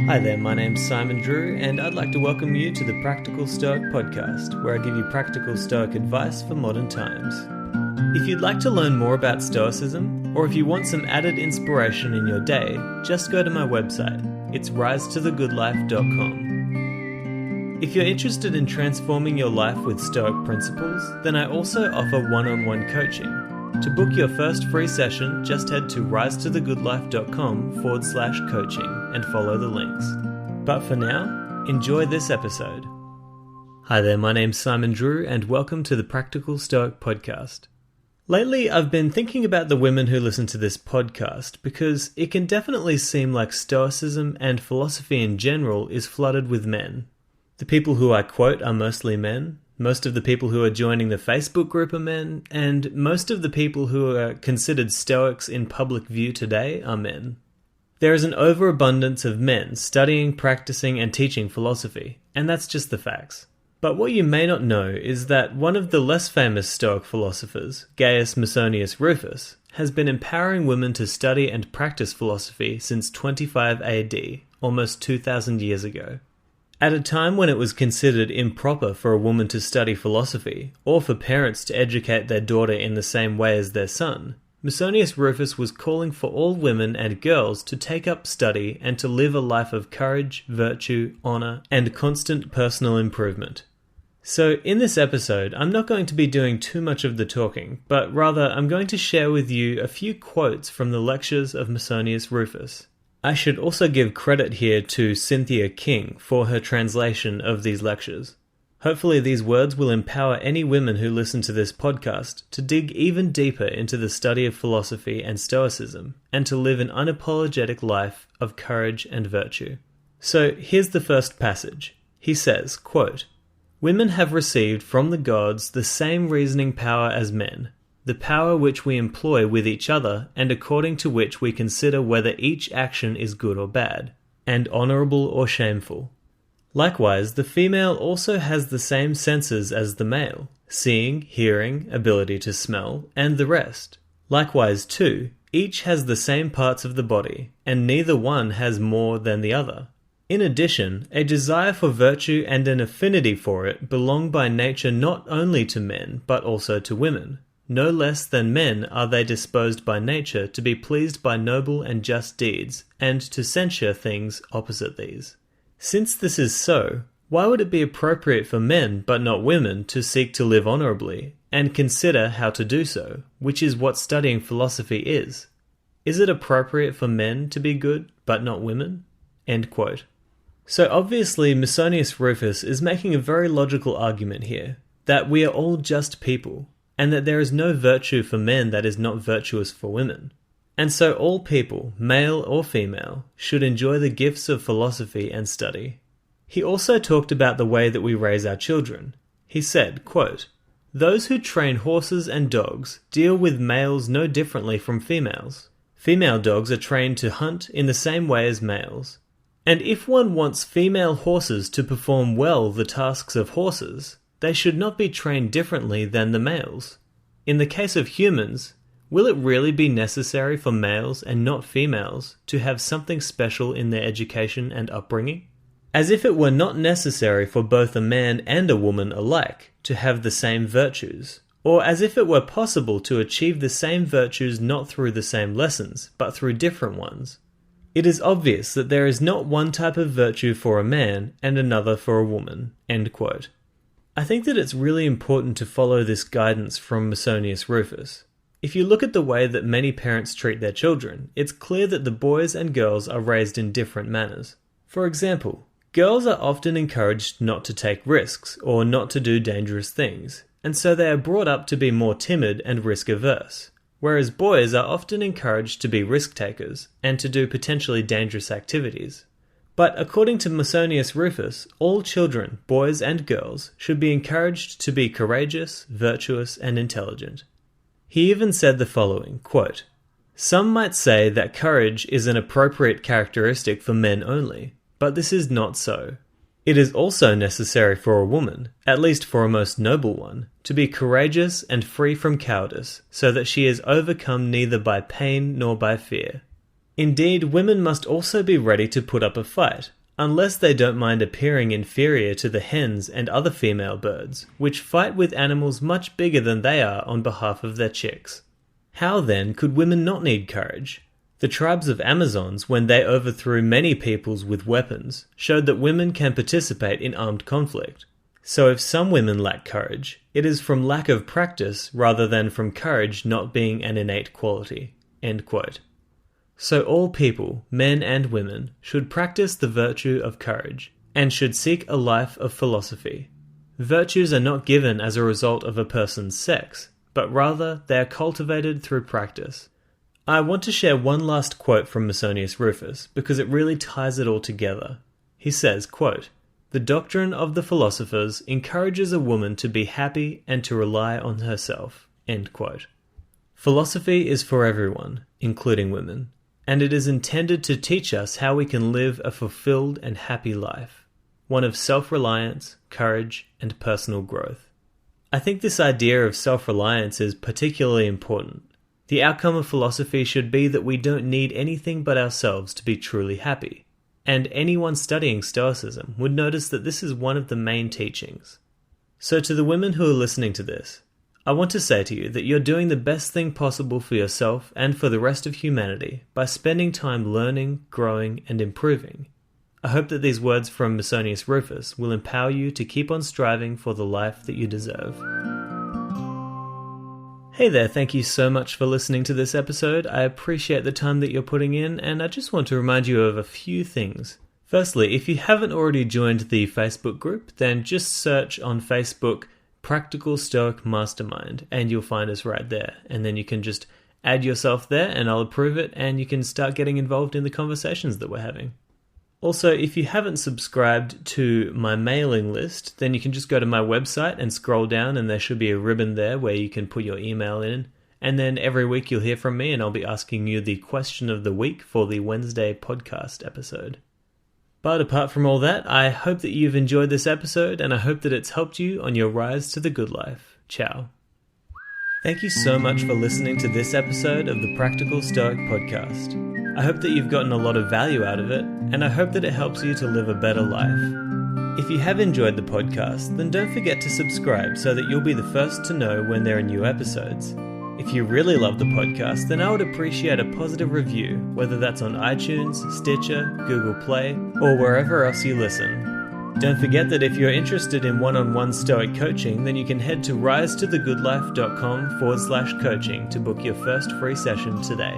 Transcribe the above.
Hi there, my name's Simon Drew, and I'd like to welcome you to the Practical Stoic Podcast, where I give you practical Stoic advice for modern times. If you'd like to learn more about Stoicism, or if you want some added inspiration in your day, just go to my website. It's risetothegoodlife.com. If you're interested in transforming your life with Stoic principles, then I also offer one-on-one coaching. To book your first free session, just head to risetothegoodlife.com/coaching and follow the links. But for now, enjoy this episode. Hi there, my name's Simon Drew, and welcome to the Practical Stoic Podcast. Lately, I've been thinking about the women who listen to this podcast because it can definitely seem like Stoicism and philosophy in general is flooded with men. The people who I quote are mostly men. Most of the people who are joining the Facebook group are men, and most of the people who are considered Stoics in public view today are men. There is an overabundance of men studying, practicing, and teaching philosophy, and that's just the facts. But what you may not know is that one of the less famous Stoic philosophers, Gaius Musonius Rufus, has been empowering women to study and practice philosophy since 25 AD, almost 2,000 years ago. At a time when it was considered improper for a woman to study philosophy, or for parents to educate their daughter in the same way as their son, Musonius Rufus was calling for all women and girls to take up study and to live a life of courage, virtue, honor, and constant personal improvement. So in this episode, I'm not going to be doing too much of the talking, but rather I'm going to share with you a few quotes from the lectures of Musonius Rufus. I should also give credit here to Cynthia King for her translation of these lectures. Hopefully these words will empower any women who listen to this podcast to dig even deeper into the study of philosophy and Stoicism, and to live an unapologetic life of courage and virtue. So here's the first passage. He says, quote, "Women have received from the gods the same reasoning power as men, the power which we employ with each other and according to which we consider whether each action is good or bad, and honorable or shameful. Likewise, the female also has the same senses as the male, seeing, hearing, ability to smell, and the rest. Likewise, too, each has the same parts of the body, and neither one has more than the other. In addition, a desire for virtue and an affinity for it belong by nature not only to men, but also to women. No less than men are they disposed by nature to be pleased by noble and just deeds, and to censure things opposite these. Since this is so, why would it be appropriate for men but not women to seek to live honorably, and consider how to do so, which is what studying philosophy is? Is it appropriate for men to be good but not women?" End quote. So obviously Musonius Rufus is making a very logical argument here, that we are all just people, and that there is no virtue for men that is not virtuous for women. And so all people, male or female, should enjoy the gifts of philosophy and study. He also talked about the way that we raise our children. He said, quote, "Those who train horses and dogs deal with males no differently from females. Female dogs are trained to hunt in the same way as males. And if one wants female horses to perform well the tasks of horses, they should not be trained differently than the males. In the case of humans, will it really be necessary for males and not females to have something special in their education and upbringing? As if it were not necessary for both a man and a woman alike to have the same virtues, or as if it were possible to achieve the same virtues not through the same lessons, but through different ones. It is obvious that there is not one type of virtue for a man and another for a woman." End quote. I think that it's really important to follow this guidance from Musonius Rufus. If you look at the way that many parents treat their children, it's clear that the boys and girls are raised in different manners. For example, girls are often encouraged not to take risks or not to do dangerous things, and so they are brought up to be more timid and risk-averse, whereas boys are often encouraged to be risk-takers and to do potentially dangerous activities. But according to Musonius Rufus, all children, boys and girls, should be encouraged to be courageous, virtuous, and intelligent. He even said the following, quote, "Some might say that courage is an appropriate characteristic for men only, but this is not so. It is also necessary for a woman, at least for a most noble one, to be courageous and free from cowardice, so that she is overcome neither by pain nor by fear." Indeed, women must also be ready to put up a fight, unless they don't mind appearing inferior to the hens and other female birds, which fight with animals much bigger than they are on behalf of their chicks. How then could women not need courage? The tribes of Amazons, when they overthrew many peoples with weapons, showed that women can participate in armed conflict. So if some women lack courage, it is from lack of practice rather than from courage not being an innate quality." End quote. So all people, men and women, should practice the virtue of courage, and should seek a life of philosophy. Virtues are not given as a result of a person's sex, but rather they are cultivated through practice. I want to share one last quote from Musonius Rufus, because it really ties it all together. He says, quote, "The doctrine of the philosophers encourages a woman to be happy and to rely on herself." End quote. Philosophy is for everyone, including women, and it is intended to teach us how we can live a fulfilled and happy life, one of self-reliance, courage, and personal growth. I think this idea of self-reliance is particularly important. The outcome of philosophy should be that we don't need anything but ourselves to be truly happy, and anyone studying Stoicism would notice that this is one of the main teachings. So to the women who are listening to this, I want to say to you that you're doing the best thing possible for yourself and for the rest of humanity by spending time learning, growing, and improving. I hope that these words from Musonius Rufus will empower you to keep on striving for the life that you deserve. Hey there, thank you so much for listening to this episode. I appreciate the time that you're putting in, and I just want to remind you of a few things. Firstly, if you haven't already joined the Facebook group, then just search on Facebook Practical Stoic Mastermind, and you'll find us right there. And then you can just add yourself there, and I'll approve it, and you can start getting involved in the conversations that we're having. Also, if you haven't subscribed to my mailing list, then you can just go to my website and scroll down, and there should be a ribbon there where you can put your email in. And then every week you'll hear from me, and I'll be asking you the question of the week for the Wednesday podcast episode. But apart from all that, I hope that you've enjoyed this episode, and I hope that it's helped you on your rise to the good life. Ciao. Thank you so much for listening to this episode of the Practical Stoic Podcast. I hope that you've gotten a lot of value out of it, and I hope that it helps you to live a better life. If you have enjoyed the podcast, then don't forget to subscribe so that you'll be the first to know when there are new episodes. If you really love the podcast, then I would appreciate a positive review, whether that's on iTunes, Stitcher, Google Play, or wherever else you listen. Don't forget that if you're interested in one-on-one Stoic coaching, then you can head to risetothegoodlife.com/coaching to book your first free session today.